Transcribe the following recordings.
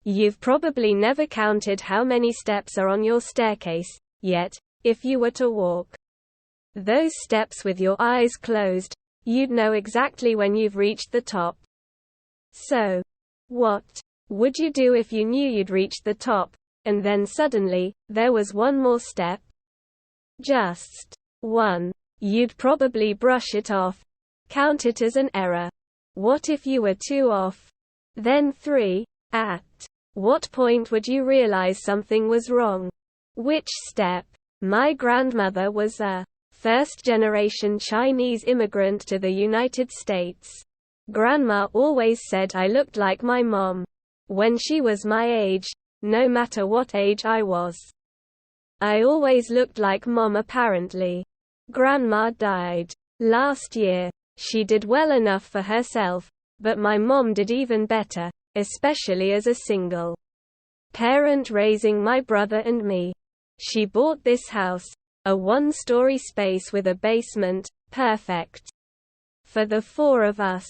You've probably never counted how many steps are on your staircase, yet, if you were to walk those steps with your eyes closed, you'd know exactly when you've reached the top. So, what would you do if you knew you'd reached the top, and then suddenly, there was one more step? Just one. You'd probably brush it off, count it as an error. What if you were 2 off? Then 3. At what point would you realize something was wrong? Which step? My grandmother was a first-generation Chinese immigrant to the United States. Grandma always said I looked like my mom when she was my age, no matter what age I was. I always looked like Mom apparently. Grandma died last year. She did well enough for herself, but my mom did even better, especially as a single parent raising my brother and me. She bought this house, a 1-story space with a basement, perfect for the 4 of us.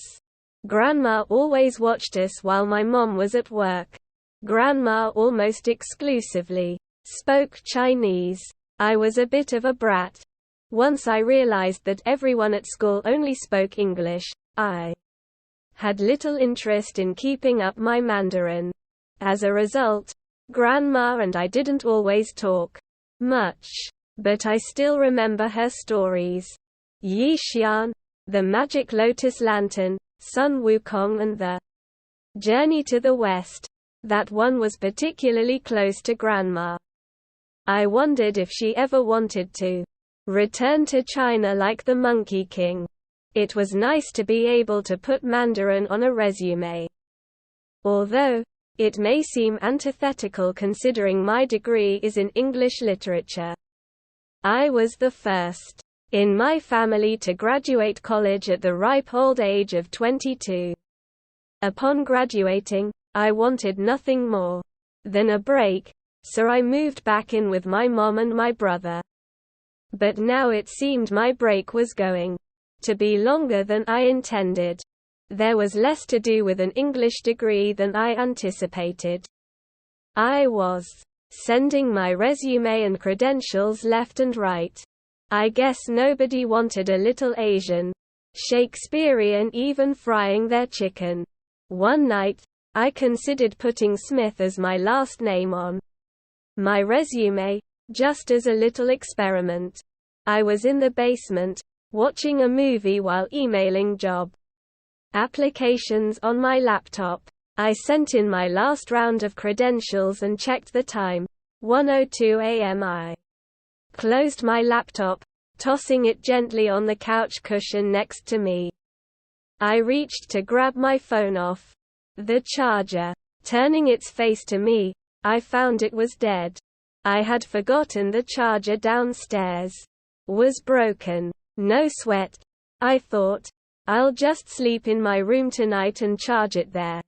Grandma always watched us while my mom was at work. Grandma almost exclusively spoke Chinese. I was a bit of a brat. Once I realized that everyone at school only spoke English, I had little interest in keeping up my Mandarin. As a result, Grandma and I didn't always talk much. But I still remember her stories. Yi Xian, the Magic Lotus Lantern, Sun Wukong and the Journey to the West. That one was particularly close to Grandma. I wondered if she ever wanted to return to China like the Monkey King. It was nice to be able to put Mandarin on a resume. Although, it may seem antithetical considering my degree is in English literature. I was the first in my family to graduate college at the ripe old age of 22. Upon graduating, I wanted nothing more than a break, so I moved back in with my mom and my brother. But now it seemed my break was going to be longer than I intended. There was less to do with an English degree than I anticipated. I was sending my resume and credentials left and right. I guess nobody wanted a little Asian Shakespearean even frying their chicken. One night, I considered putting Smith as my last name on my resume, just as a little experiment. I was in the basement, watching a movie while emailing job applications on my laptop. I sent in my last round of credentials and checked the time. 1:02 a.m. I closed my laptop, tossing it gently on the couch cushion next to me. I reached to grab my phone off the charger. Turning its face to me, I found it was dead. I had forgotten the charger downstairs was broken. No sweat, I thought. I'll just sleep in my room tonight and charge it there.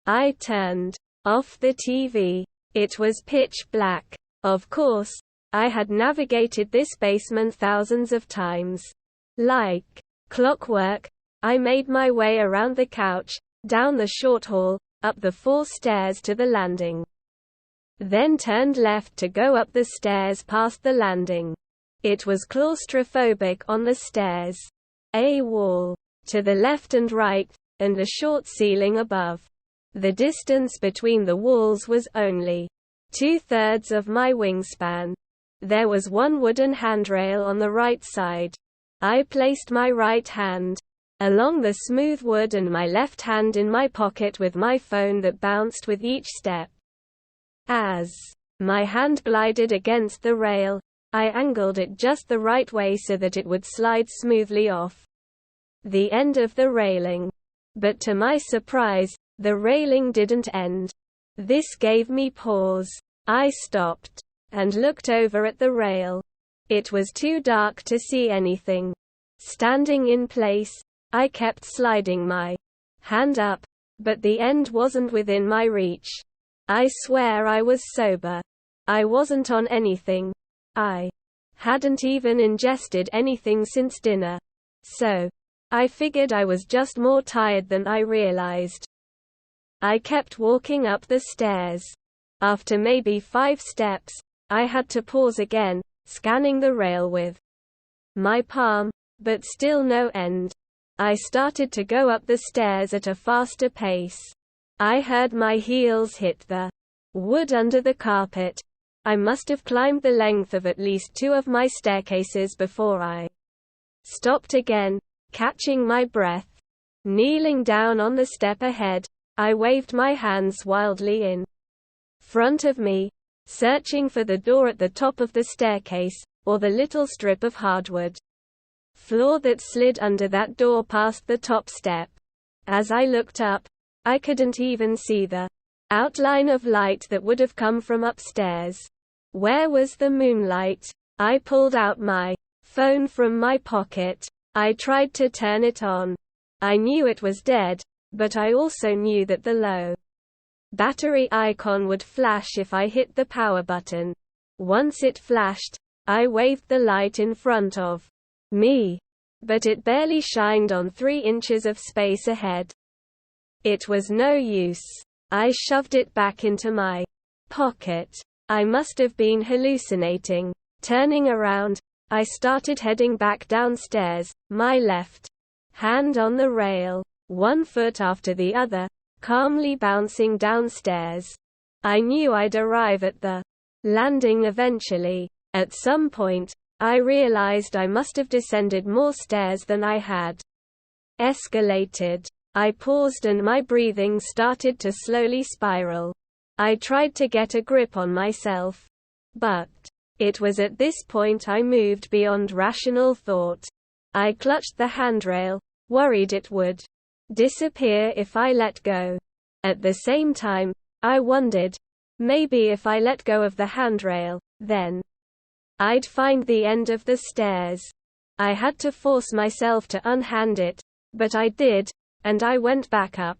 I turned off the TV. It was pitch black. Of course, I had navigated this basement thousands of times. Like clockwork, I made my way around the couch, down the short hall, up the 4 stairs to the landing. Then turned left to go up the stairs past the landing. It was claustrophobic on the stairs. A wall to the left and right, and a short ceiling above. The distance between the walls was only 2/3 of my wingspan. There was one wooden handrail on the right side. I placed my right hand along the smooth wood and my left hand in my pocket with my phone that bounced with each step. As my hand glided against the rail, I angled it just the right way so that it would slide smoothly off the end of the railing. But to my surprise, the railing didn't end. This gave me pause. I stopped and looked over at the rail. It was too dark to see anything. Standing in place, I kept sliding my hand up, but the end wasn't within my reach. I swear I was sober. I wasn't on anything. I hadn't even ingested anything since dinner. So, I figured I was just more tired than I realized. I kept walking up the stairs. After maybe 5 steps, I had to pause again, scanning the rail with my palm, but still no end. I started to go up the stairs at a faster pace. I heard my heels hit the wood under the carpet. I must have climbed the length of at least 2 of my staircases before I stopped again, catching my breath. Kneeling down on the step ahead, I waved my hands wildly in front of me, searching for the door at the top of the staircase, or the little strip of hardwood floor that slid under that door past the top step. As I looked up, I couldn't even see the outline of light that would have come from upstairs. Where was the moonlight? I pulled out my phone from my pocket. I tried to turn it on. I knew it was dead, but I also knew that the low battery icon would flash if I hit the power button. Once it flashed, I waved the light in front of me, but it barely shined on 3 inches of space ahead. It was no use. I shoved it back into my pocket. I must have been hallucinating. Turning around, I started heading back downstairs, my left hand on the rail, 1 foot after the other, calmly bouncing downstairs. I knew I'd arrive at the landing eventually. At some point, I realized I must have descended more stairs than I had escalated. I paused and my breathing started to slowly spiral. I tried to get a grip on myself. But it was at this point I moved beyond rational thought. I clutched the handrail, worried it would disappear if I let go. At the same time, I wondered, maybe if I let go of the handrail, then I'd find the end of the stairs. I had to force myself to unhand it, but I did, and I went back up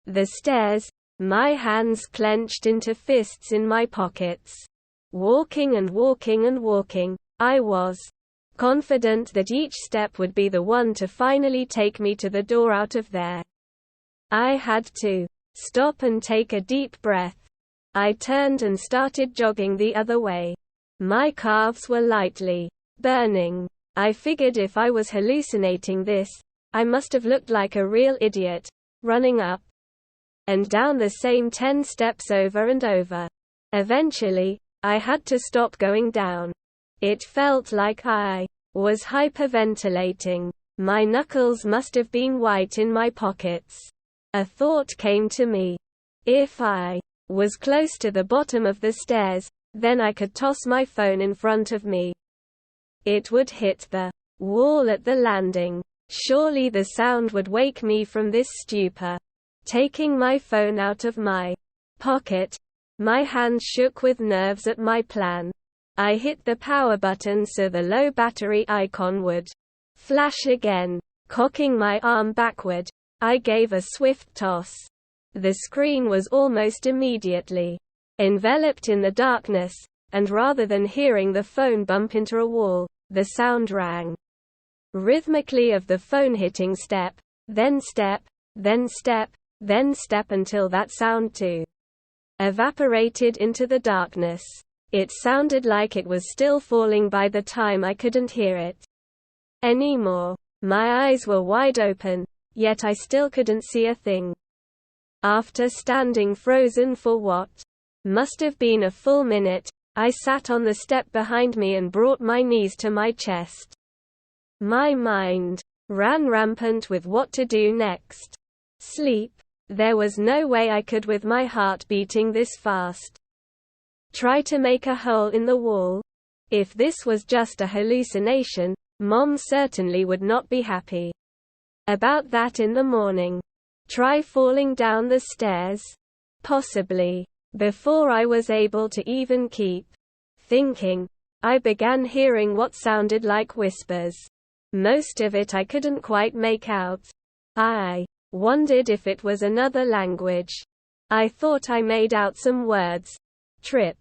the stairs, my hands clenched into fists in my pockets. Walking and walking and walking, I was confident that each step would be the one to finally take me to the door out of there. I had to stop and take a deep breath. I turned and started jogging the other way. My calves were lightly burning. I figured if I was hallucinating this, I must have looked like a real idiot, running up and down the same 10 steps over and over. Eventually, I had to stop going down. It felt like I was hyperventilating. My knuckles must have been white in my pockets. A thought came to me. If I was close to the bottom of the stairs, then I could toss my phone in front of me. It would hit the wall at the landing. Surely the sound would wake me from this stupor. Taking my phone out of my pocket, my hand shook with nerves at my plan. I hit the power button so the low battery icon would flash again. Cocking my arm backward, I gave a swift toss. The screen was almost immediately enveloped in the darkness, and rather than hearing the phone bump into a wall, the sound rang rhythmically of the phone hitting step, then step, then step, then step until that sound too evaporated into the darkness. It sounded like it was still falling by the time I couldn't hear it anymore. My eyes were wide open, yet I still couldn't see a thing. After standing frozen for what must have been a full minute, I sat on the step behind me and brought my knees to my chest. My mind ran rampant with what to do next. Sleep? There was no way I could with my heart beating this fast. Try to make a hole in the wall? If this was just a hallucination, Mom certainly would not be happy about that in the morning. Try falling down the stairs? Possibly. Before I was able to even keep thinking, I began hearing what sounded like whispers. Most of it I couldn't quite make out. I wondered if it was another language. I thought I made out some words. Trip.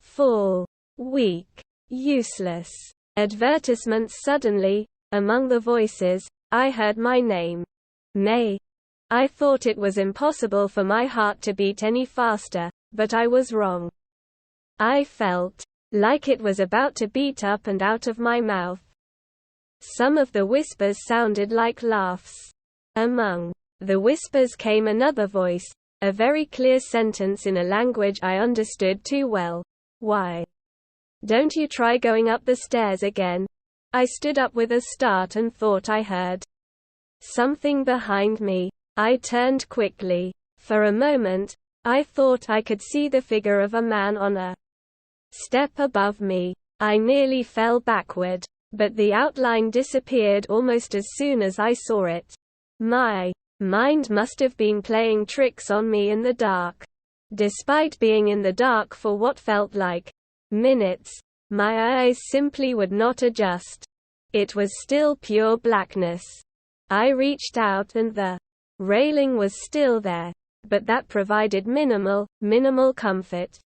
Fall. Weak. Useless. Advertisements. Suddenly, among the voices, I heard my name. May. I thought it was impossible for my heart to beat any faster, but I was wrong. I felt like it was about to beat up and out of my mouth. Some of the whispers sounded like laughs. Among the whispers came another voice, a very clear sentence in a language I understood too well. "Why don't you try going up the stairs again?" I stood up with a start and thought I heard something behind me. I turned quickly. For a moment, I thought I could see the figure of a man on a step above me. I nearly fell backward, but the outline disappeared almost as soon as I saw it. My mind must have been playing tricks on me in the dark. Despite being in the dark for what felt like minutes, my eyes simply would not adjust. It was still pure blackness. I reached out and the railing was still there, but that provided minimal comfort.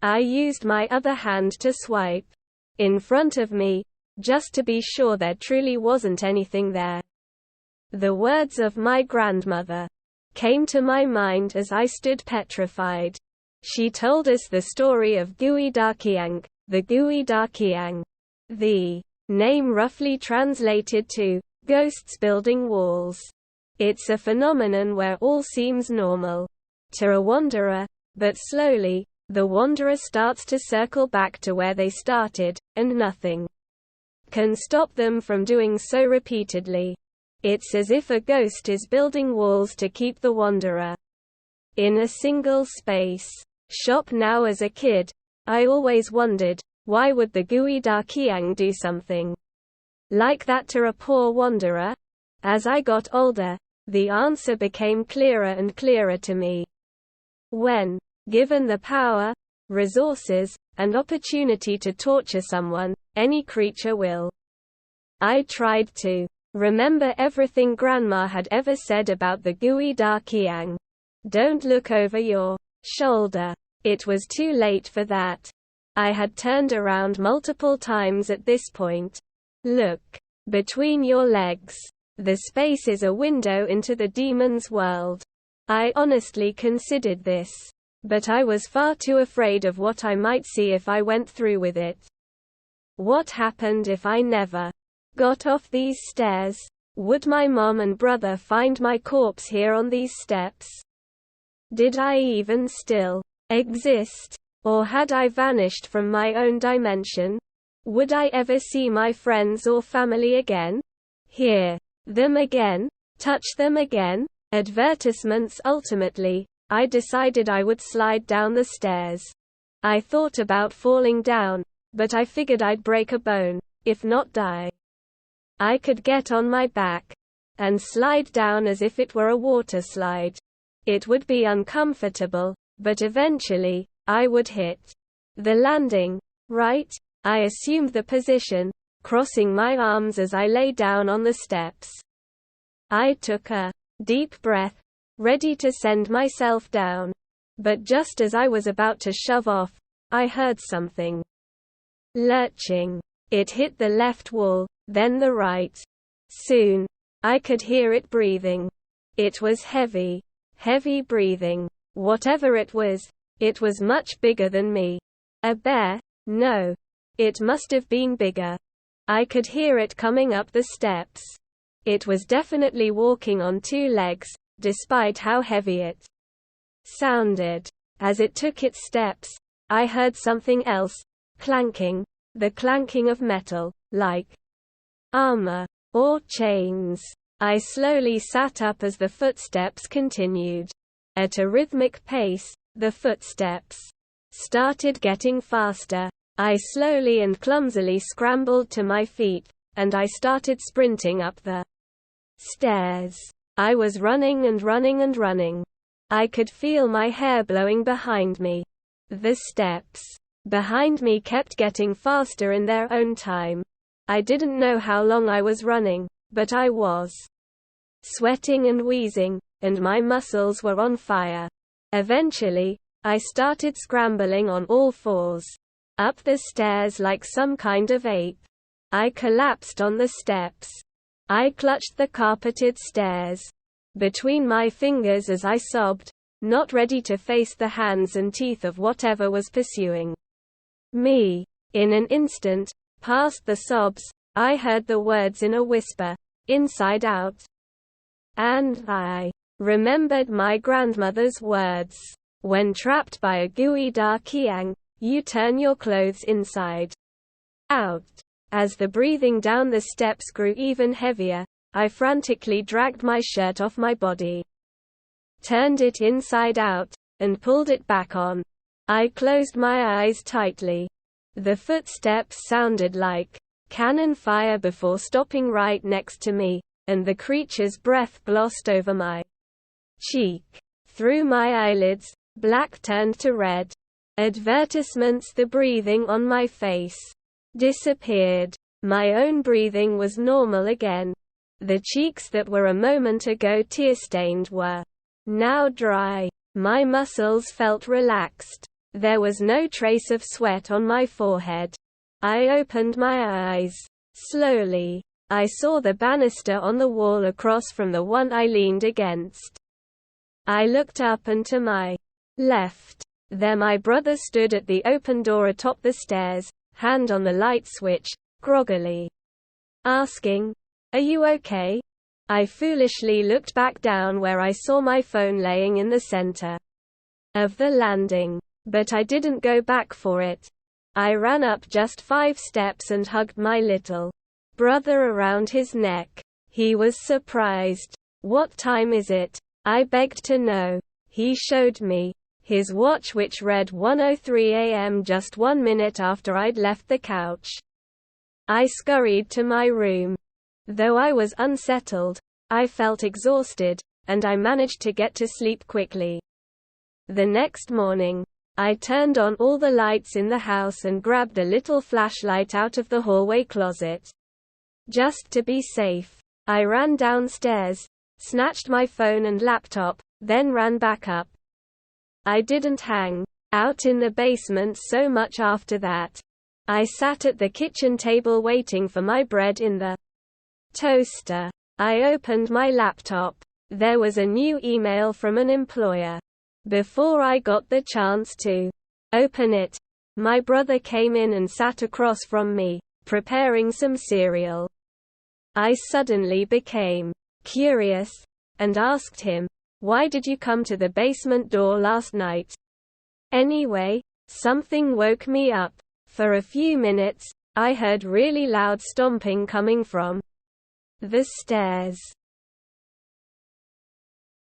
I used my other hand to swipe in front of me, just to be sure there truly wasn't anything there. The words of my grandmother came to my mind as I stood petrified. She told us the story of Geodaqiang, the Geodaqiang. The name roughly translated to ghosts building walls. It's a phenomenon where all seems normal to a wanderer, but slowly, the wanderer starts to circle back to where they started, and nothing can stop them from doing so repeatedly. It's as if a ghost is building walls to keep the wanderer in a single space. Shop now. As a kid, I always wondered, why would the Geodaqiang do something like that to a poor wanderer? As I got older, the answer became clearer and clearer to me. When given the power, resources, and opportunity to torture someone, any creature will. I tried to remember everything Grandma had ever said about the Geodaqiang. Don't look over your shoulder. It was too late for that. I had turned around multiple times at this point. Look between your legs. The space is a window into the demon's world. I honestly considered this, but I was far too afraid of what I might see if I went through with it. What happened if I never got off these stairs? Would my mom and brother find my corpse here on these steps? Did I even still exist? Or had I vanished from my own dimension? Would I ever see my friends or family again? Hear them again? Touch them again? Advertisements. Ultimately, I decided I would slide down the stairs. I thought about falling down, but I figured I'd break a bone, if not die. I could get on my back and slide down as if it were a water slide. It would be uncomfortable, but eventually, I would hit the landing, right? I assumed the position, crossing my arms as I lay down on the steps. I took a deep breath, ready to send myself down. But just as I was about to shove off, I heard something lurching. It hit the left wall, then the right. Soon, I could hear it breathing. It was heavy breathing. Whatever it was much bigger than me. A bear? No. It must have been bigger. I could hear it coming up the steps. It was definitely walking on two legs, despite how heavy it sounded. As it took its steps, I heard something else, clanking, the clanking of metal, like armor or chains. I slowly sat up as the footsteps continued. At a rhythmic pace, the footsteps started getting faster. I slowly and clumsily scrambled to my feet, and I started sprinting up the stairs. I was running and running and running. I could feel my hair blowing behind me. The steps behind me kept getting faster in their own time. I didn't know how long I was running, but I was sweating and wheezing, and my muscles were on fire. Eventually, I started scrambling on all fours up the stairs like some kind of ape. I collapsed on the steps. I clutched the carpeted stairs. between my fingers as I sobbed, not ready to face the hands and teeth of whatever was pursuing me. In an instant, past the sobs, I heard the words in a whisper, "Inside Out." And I remembered my grandmother's words. When trapped by a gui da kiang, you turn your clothes inside out. As the breathing down the steps grew even heavier, I frantically dragged my shirt off my body, turned it inside out, and pulled it back on. I closed my eyes tightly. The footsteps sounded like cannon fire before stopping right next to me, and the creature's breath glossed over my cheek. Through my eyelids, black turned to red. Advertisements. The breathing on my face disappeared. My own breathing was normal again. The cheeks that were a moment ago tear-stained were now dry. My muscles felt relaxed. There was no trace of sweat on my forehead. I opened my eyes. Slowly, I saw the banister on the wall across from the one I leaned against. I looked up and to my left. There my brother stood at the open door atop the stairs, hand on the light switch, groggily asking, "Are you okay?" I foolishly looked back down where I saw my phone laying in the center of the landing. But I didn't go back for it. I ran up just 5 steps and hugged my little brother around his neck. He was surprised. "What time is it?" I begged to know. He showed me his watch, which read 1:03 a.m. just 1 minute after I'd left the couch. I scurried to my room. Though I was unsettled, I felt exhausted, and I managed to get to sleep quickly. The next morning, I turned on all the lights in the house and grabbed a little flashlight out of the hallway closet. Just to be safe, I ran downstairs, snatched my phone and laptop, then ran back up. I didn't hang out in the basement so much after that. I sat at the kitchen table waiting for my bread in the toaster. I opened my laptop. There was a new email from an employer. Before I got the chance to open it, my brother came in and sat across from me, preparing some cereal. I suddenly became curious, and asked him, "Why did you come to the basement door last night?" Anyway, something woke me up. For a few minutes, I heard really loud stomping coming from the stairs.